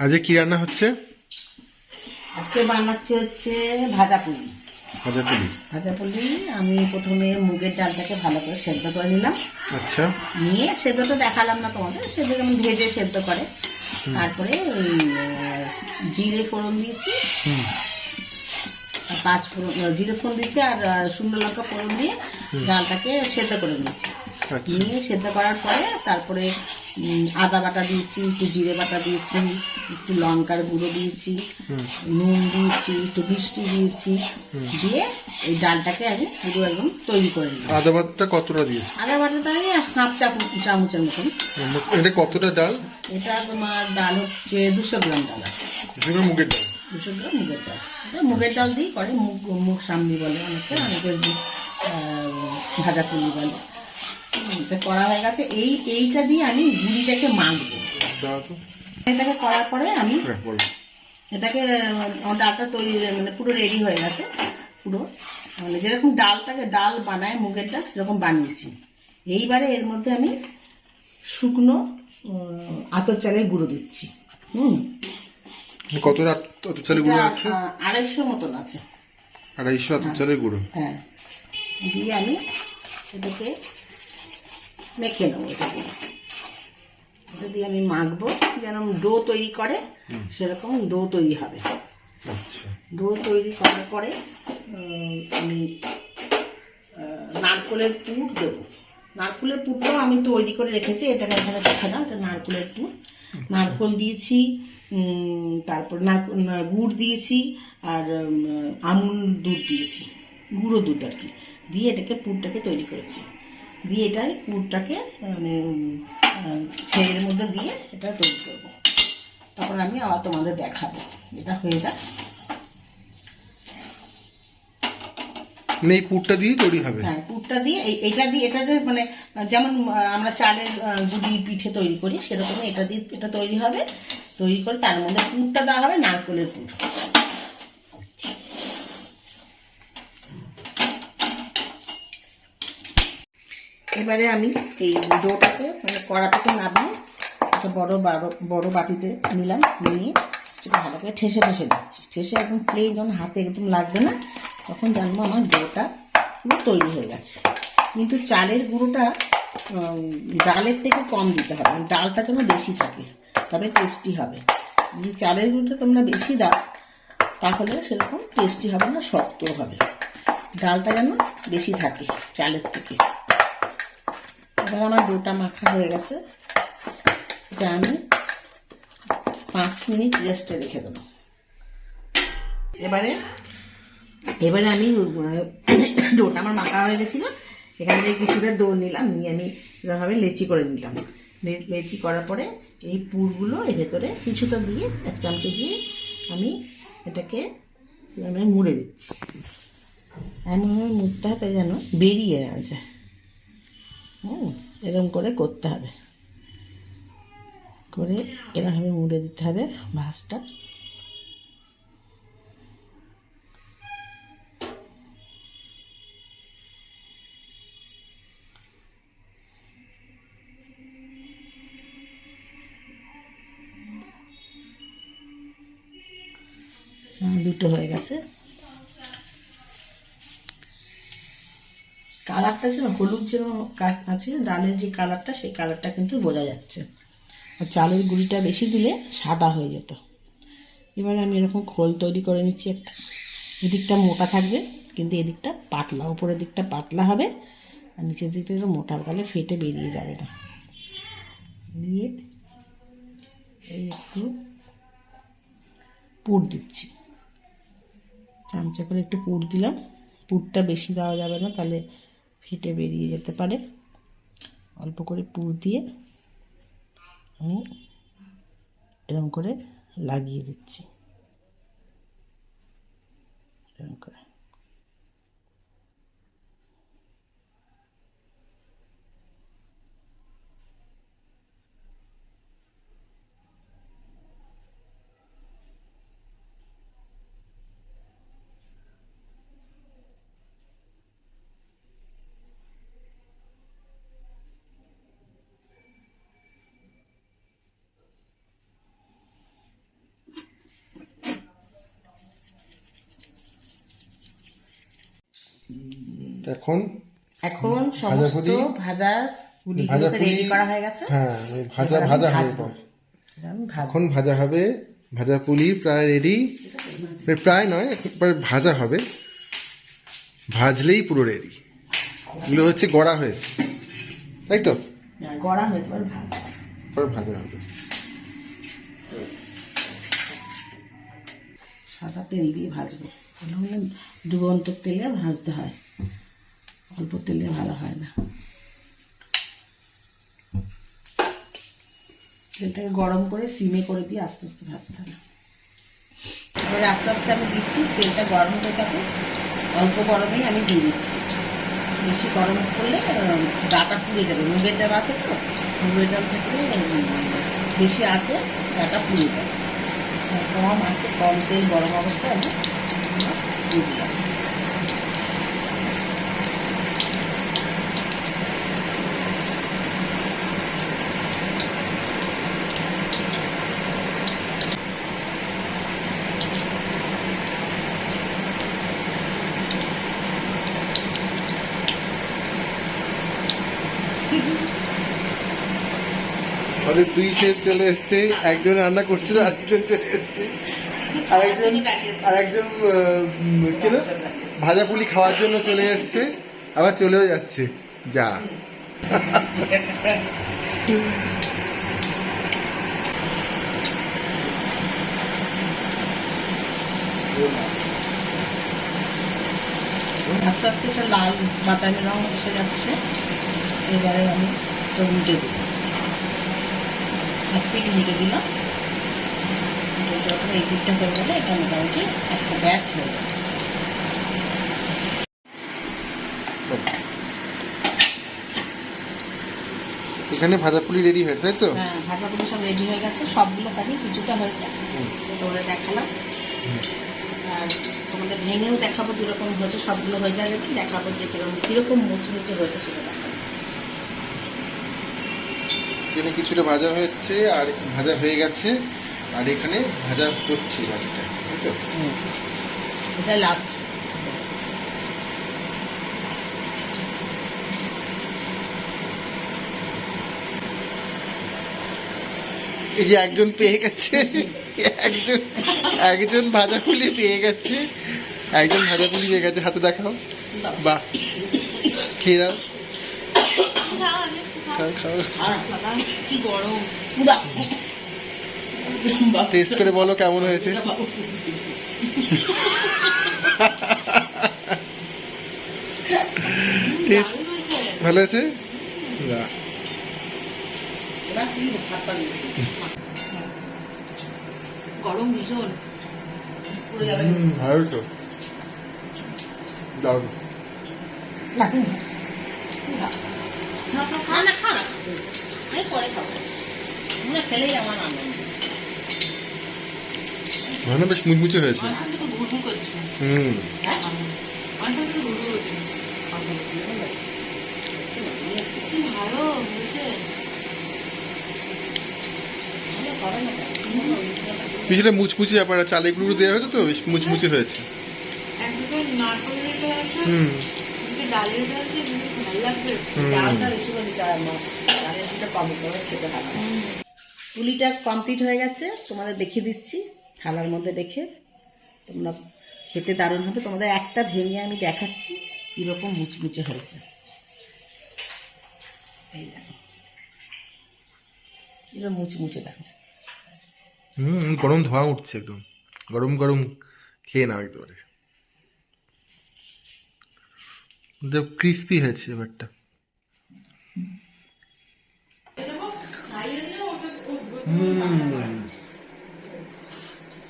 আজকে কি রান্না হচ্ছে? আজকে বানাচ্ছি হচ্ছে ভাজা পুলি। ভাজা পুলি। ভাজা পুলি আমি প্রথমে মুগের ডালটাকে ভালো করে সেদ্ধ করে নিলাম। আচ্ছা। নিয়ে সেদ্ধটা দেখালাম না তোমাদের, সেদ্ধ যেমন ভেজে সেদ্ধ করে। তারপরে জিরে ফোড়ন দিয়েছি, হুম। আর পাঁচ ফোড়ন, জিরে ফোড়ন দিয়েছি আর শুকনো লঙ্কা ফোড়ন দিয়ে ডালটাকে সেদ্ধ করে নিয়েছি। আচ্ছা। নিয়ে সেদ্ধ করার পরে তারপরে আদা বাটা দিয়েছি, একটু জিরে বাটা দিয়েছি, একটু লঙ্কার গুঁড়ো দিয়েছি, নুন দিয়েছি, একটু মিষ্টি দিয়েছি, দিয়ে এই ডালটাকে আমি পুরো একদম তৈরি করে নিলাম। আদা বাটাটা কতটা দিয়েছে? আদা বাটাটা আমি হাফ চামচের মতন। এটা কতটা ডাল? এটা তোমার ডাল হচ্ছে 200 গ্রাম ডাল আছে। 200 গ্রাম মুগের ডাল। 200 গ্রাম মুগের ডাল। এটা মুগের ডাল দিয়েই করে, মুগ সামনি বলে অনেকে, অনেকে ভাজা পুলি বলে। এটা করা হয়ে গেছে। এইটা দিয়ে আমি গুড়িটাকে মাখবো। দাও তো। এটাকে করার পরে আমি বলো। এটাকে ডালটা তৈরি মানে পুরো রেডি হয়ে গেছে। পুরো মানে যেরকম ডাল বানায় মুগের ডাল সেরকম বানিয়েছি। এইবারে এর মধ্যে আমি শুকনো আতপ চালের গুঁড়ো দিচ্ছি। কতটা আতপ চালের গুঁড়ো আছে? 250 মতন আছে। 250 আতপ চালের গুঁড়ো। হ্যাঁ, দিয়ে আমি এটাকে মেখে নেবো। এটা দিয়ে আমি মাখবো, যেন ডো তৈরি করে সেরকম ডো তৈরি হবে। আচ্ছা। ডো তৈরি করার পরে আমি নারকেলের পুর দেবো। নারকেলের পুরটাও আমি তৈরি করে রেখেছি, এটাকে এখানে দেখে দাও। এটা নারকেলের পুর। নারকেল দিয়েছি, তারপর গুড় দিয়েছি, আর আমুল দুধ দিয়েছি, গুঁড়ো দুধ আর কি, দিয়ে এটাকে পুরটাকে তৈরি করেছি। দিয়ে এটার পুরটাকে মানে ছেলের মধ্যে দিয়ে এটা তৈরি করবো। তখন আমি আবার তোমাদের দেখাবো। এটা হয়ে যাক। মানে এই পুরটা দিয়ে তৈরি হবে? হ্যাঁ, পুরটা দিয়ে এটা দিয়ে এটা যে মানে যেমন আমরা চালের গুড়ি পিঠে তৈরি করি সেরকমই এটা দিয়ে এটা তৈরি হবে। তৈরি করে তার মধ্যে পুরটা দেওয়া হবে, নারকেলের পুর। এবারে আমি এই ডোটাকে মানে কড়া থেকে নামিয়ে একটা বড় বাটিতে নিলাম, নিয়ে সেটা ভালো করে ঠেসে দিচ্ছি। ঠেসে একদম প্লেন, যখন হাতে একদম লাগবে না তখন জানবো আমার ডোটা পুরো তৈরি হয়ে গেছে। কিন্তু চালের গুঁড়োটা ডালের থেকে কম দিতে হবে, ডালটা যেন বেশি থাকে, তবে টেস্টি হবে। যদি চালের গুঁড়োটা তোমরা বেশি দাও তাহলে সেরকম টেস্টি হবে না, শক্ত হবে। ডালটা যেন বেশি থাকে চালের থেকে। এবার আমার ডোটা মাখা হয়ে গেছে। এটা আমি 5 মিনিট রেস্টে রেখে দেবো। এবারে আমি ডোটা আমার মাখা হয়ে গেছিল, এখান থেকে কিছুটা ডো নিলাম, নিয়ে আমি এরকমভাবে লেচি করে নিলাম। লেচি করার পরে এই পুরগুলো এর ভেতরে কিছুটা দিয়ে, 1 চামচ দিয়ে আমি এটাকে মুড়ে দিচ্ছি। এমনভাবে মুড়তে হবে যেন বেরিয়ে না যায়। এরকম করে করতে হবে, করে এরকমভাবে মুড়ে দিতে হবে ভাঁজটা। দুটো হয়ে গেছে। কালারটা যেন হলুদ যেন কাজ আছে, ডালের যে কালারটা সেই কালারটা কিন্তু বোঝা যাচ্ছে। আর চালের গুঁড়িটা বেশি দিলে সাদা হয়ে যেত। এবারে আমি এরকম খোল তৈরি করে নিচ্ছি একটা। এদিকটা মোটা থাকবে কিন্তু এদিকটা পাতলা, উপরের দিকটা পাতলা হবে আর নিচের দিকটা একটু মোটা, তাহলে ফেটে বেরিয়ে যাবে না। দিয়ে এই একটু পুর দিচ্ছি, চামচা করে একটু পুর দিলাম। পুরটা বেশি দেওয়া যাবে না, তাহলে ফেটে বেরিয়ে যেতে পারে। অল্প করে পুর দিয়ে আমি এরকম করে লাগিয়ে দিচ্ছি, এরকম করে। এখন এখন সমস্ত ভাজার পুলিগুলোকে রেডি করা হয়ে গেছে। হ্যাঁ, ভাজা ভাজা হবে। এখন ভাজা হবে, ভাজা পুলি প্রায় রেডি, প্রায় নয় একবার ভাজা হবে, ভাজলেই পুরো রেডি। এগুলো হচ্ছে গড়া হয়েছে, তাই তো? গড়া হয়েছে, ভাজা হবে। সাদা তেল দিয়ে ভাজবো, ডুবন্ত তেলে ভাজতে হয়, অল্প তেলে ভালো হয় না। তেলটাকে গরম করে সিমে করে দিয়ে আস্তে আস্তে ভাজতে হবে। এবারে আস্তে আস্তে আমি দিচ্ছি, তেলটা গরম হতে থাকে, অল্প গরমেই আমি দিয়ে দিচ্ছি। বেশি গরম করলে ডাটা পুড়ে যাবে, মুগের ডাল আছে তো, মুগের ডাল থাকলে বেশি আছে ডাটা পুড়ে যাবে। কম আছে, কম তেল গরম অবস্থায় আমি দিয়ে দিলাম। আমাদের দুই শেফ চলে এসছে, একজন রান্না করছিল, আরেকজন চলে এসছে, আরেকজন ছিল ভাজা পুলি খাওয়ার জন্য চলে এসছে, আবার চলেও যাচ্ছে। যা আস্তে আস্তে এটা লাল বাদামি রং এসে যাচ্ছে। এবারে আমি তো উল্টে দিই, এক পিঠ উল্টে দিলাম। এই পিঠটা হয়ে গেলে এটা মোটামুটি একটা ব্যাচ হয়ে যাবে। এখানে ভাজা পুলি রেডি হয়েছে, তাই তো? হ্যাঁ, ভাজাগুলো সব রেডি হয়ে গেছে, সবগুলো খাবি, কিছুটা হয়েছে তোমরা দেখালাম। আর তোমাদের ভেঙেও দেখাবো কিরকম হয়েছে, সবগুলো হয়ে যাবে দেখাবো যে কিরকম মুচমুচে হয়েছে সেটা দেখাবো। এখানে কিছুটা ভাজা হয়েছে আর ভাজা হয়ে গেছে, আর এখানে ভাজা হচ্ছে বাকিটা, তাই তো? এটা লাস্ট। এই যে একজন পেয়ে গেছে, একজন ভাজা পুলি পেয়ে গেছে, একজন ভাজা পুলি পেয়ে গেছে, হাতে দেখাও। বাহ, খেয়ে দাও, কি গরম, টেস্ট করে বলো কেমন হয়েছে। ভালো হয়েছে? গরম ভীষণ, ভালো তো, দারুণ। আমি পরে খাবো, ফেলেই আমার আনন্দ। ভালো, বেশ মুচমুচে হয়েছে। পিছনে মুচমুচে ব্যাপার, চালে গুঁড়ো দেওয়া হয়েছে তো বেশ মুচমুচে হয়েছে। পুলিটা কমপ্লিট হয়ে গেছে, তোমাদের দেখিয়ে দিচ্ছি থালার মধ্যে রেখে। তোমরা খেতে দারুণ হবে। তোমাদের একটা ভেঙে আমি দেখাচ্ছি কিরকম মুচমুচে হয়েছে। এই দেখো, এরকম মুচমুচে দেখো। গরম ধোঁয়া উঠছে, একদম গরম গরম, খেয়ে নাও একেবারে। ক্রিস্পি হয়েছে এবারটা।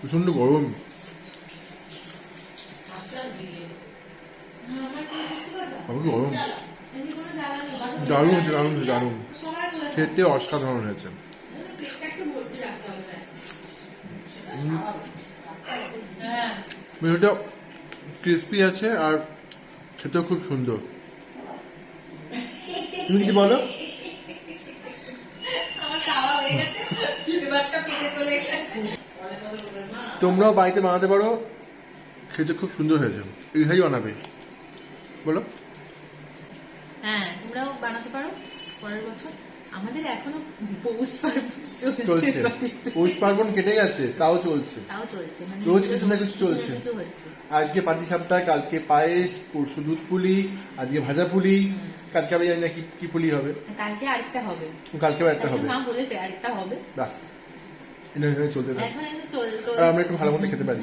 প্রচন্ড গরম, গরম। দারুণ হয়েছে, দারুণ হয়েছে, দারুণ খেতে অসাধারণ হয়েছে। এটা ক্রিস্পি আছে আর খেতেও খুব সুন্দর। তুমি কিছু বলো। তোমরাও বাড়িতে বানাতে পারো, খেতে খুব সুন্দর হয়েছে। এইভাবেই বানাবে, বলো। হ্যাঁ তোমরাও বানাতে পারো পরের বছর। আমাদের এখনো পৌষ পার্বণ চলছে, পৌষ পার্বণ কেটে গেছে তাও চলছে, তাও চলছে, মানে রোজ কিছু না কিছু চলছে। কিছু হচ্ছে। আজকে পাটি সাপটা, কালকে পায়েস, পরশু দুধ পুলি, আজকে ভাজা পুলি, কালকে আমি জানি না কি পুলি হবে, কালকে আরেকটা হবে, কালকে একটা হবে। মা বলেছে আরেকটা হবে। বাহ, এটা চলতে থাকে এখন চলছে। আর আমরা একটু ভালো মতো খেতে পারি।